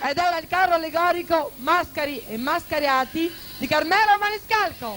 ed era il carro allegorico Mascari e Mascariati di Carmelo Maniscalco.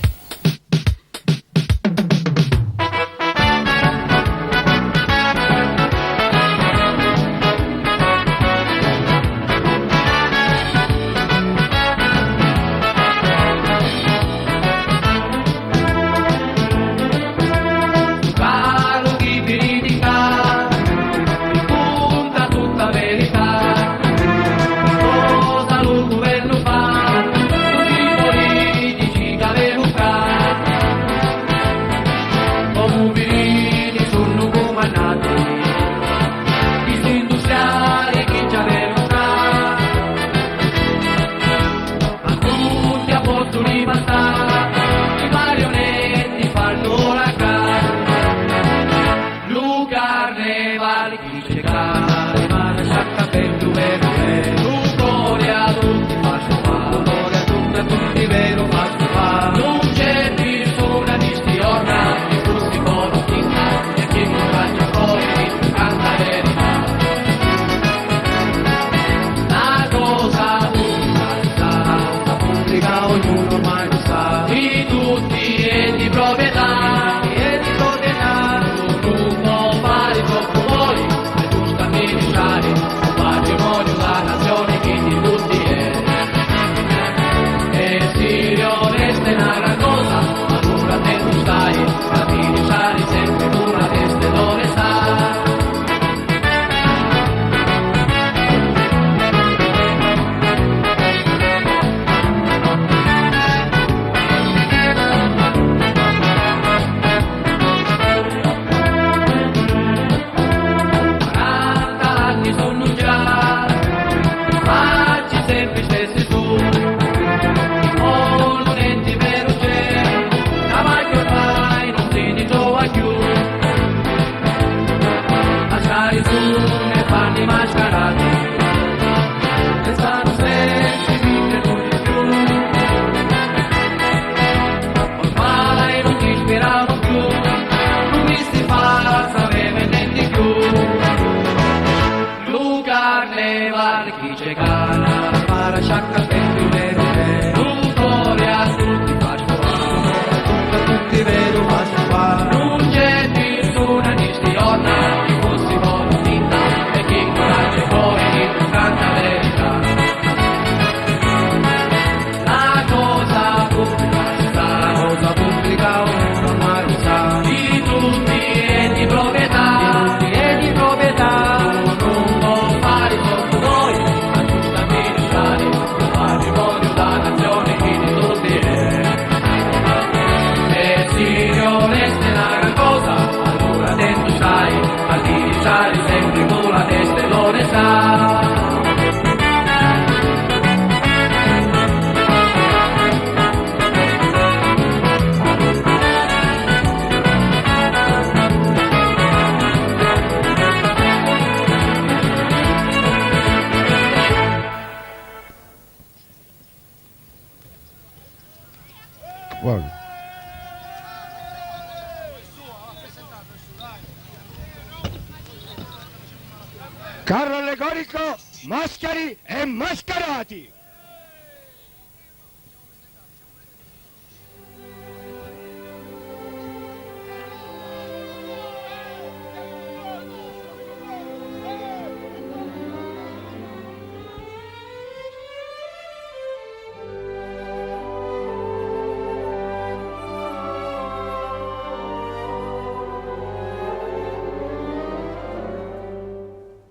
Carro allegorico Mascari e Mascarati.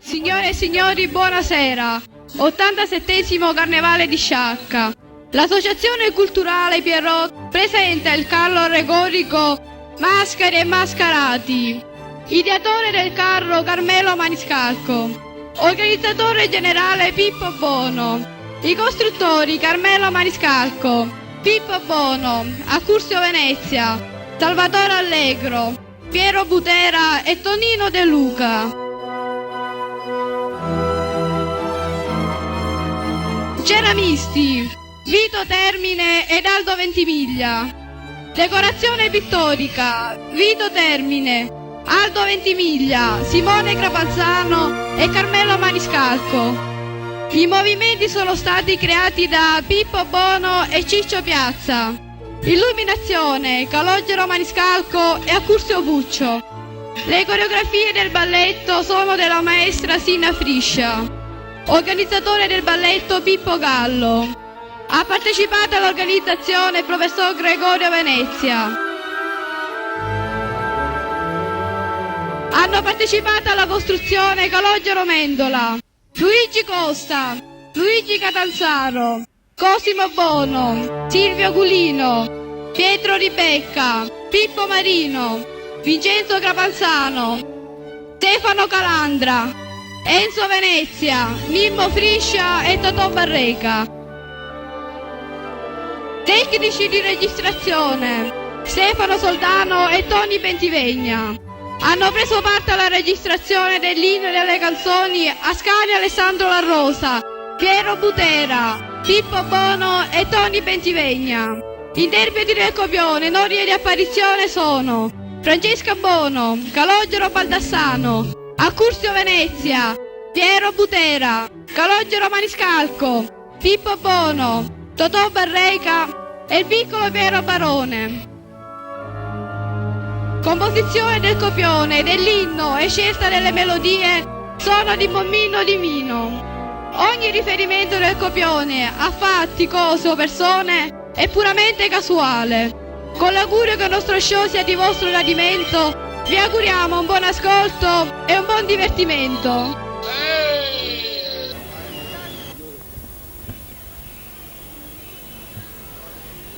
Signore e signori, buonasera. 87° Carnevale di Sciacca. L'Associazione Culturale Pierrot presenta il carro allegorico Mascari e Mascarati. Ideatore del carro Carmelo Maniscalco. Organizzatore generale Pippo Bono. I costruttori Carmelo Maniscalco, Pippo Bono, Accursio Venezia, Salvatore Allegro, Piero Butera e Tonino De Luca. Ceramisti Vito Termine ed Aldo Ventimiglia. Decorazione pittorica Vito Termine, Aldo Ventimiglia, Simone Crapalzano e Carmelo Maniscalco. I movimenti sono stati creati da Pippo Bono e Ciccio Piazza. Illuminazione, Calogero Maniscalco e Accursio Puccio. Le coreografie del balletto sono della maestra Sina Friscia. Organizzatore del balletto Pippo Gallo. Ha partecipato all'organizzazione il professor Gregorio Venezia. Hanno partecipato alla costruzione Calogero Mendola, Luigi Costa, Luigi Catanzaro, Cosimo Bono, Silvio Gulino, Pietro Ribecca, Pippo Marino, Vincenzo Capanzano, Stefano Calandra, Enzo Venezia, Mimmo Friscia e Totò Barreca. Tecnici di registrazione, Stefano Soldano e Toni Bentivegna. Hanno preso parte alla registrazione dell'inno e delle canzoni Ascani Alessandro La Rosa, Piero Butera, Pippo Bono e Toni Bentivegna. Interpreti del copione in ordine di apparizione sono Francesca Bono, Calogero Baldassano, Accursio Venezia, Piero Butera, Calogero Maniscalco, Pippo Bono, Totò Barreca e il piccolo Piero Barone. Composizione del copione, dell'inno e scelta delle melodie sono di Mommino Di Mino. Ogni riferimento del copione a fatti, cose o persone è puramente casuale. Con l'augurio che il nostro show sia di vostro gradimento, vi auguriamo un buon ascolto e un buon divertimento.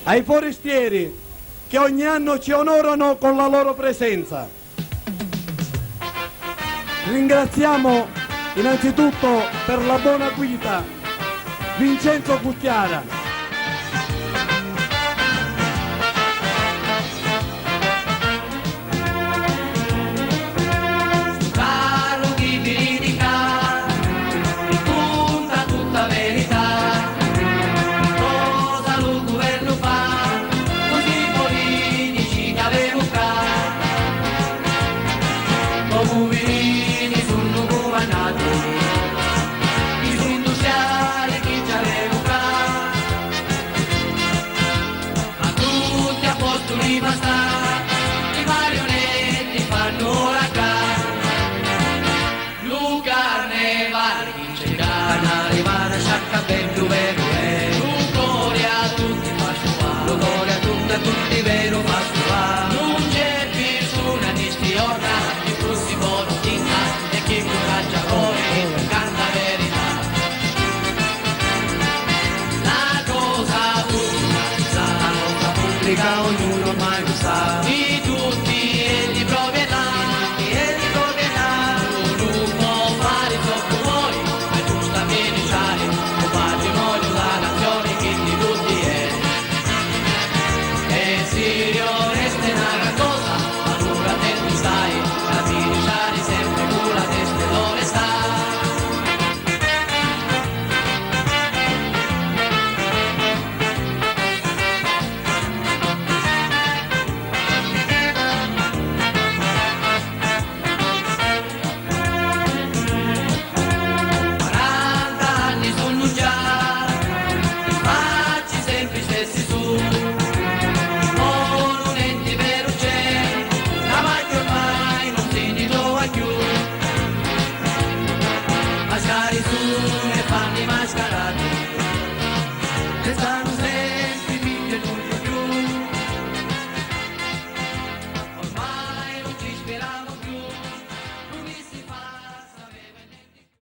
Ai forestieri che ogni anno ci onorano con la loro presenza. Ringraziamo innanzitutto per la buona guida Vincenzo Guttiara. Ogni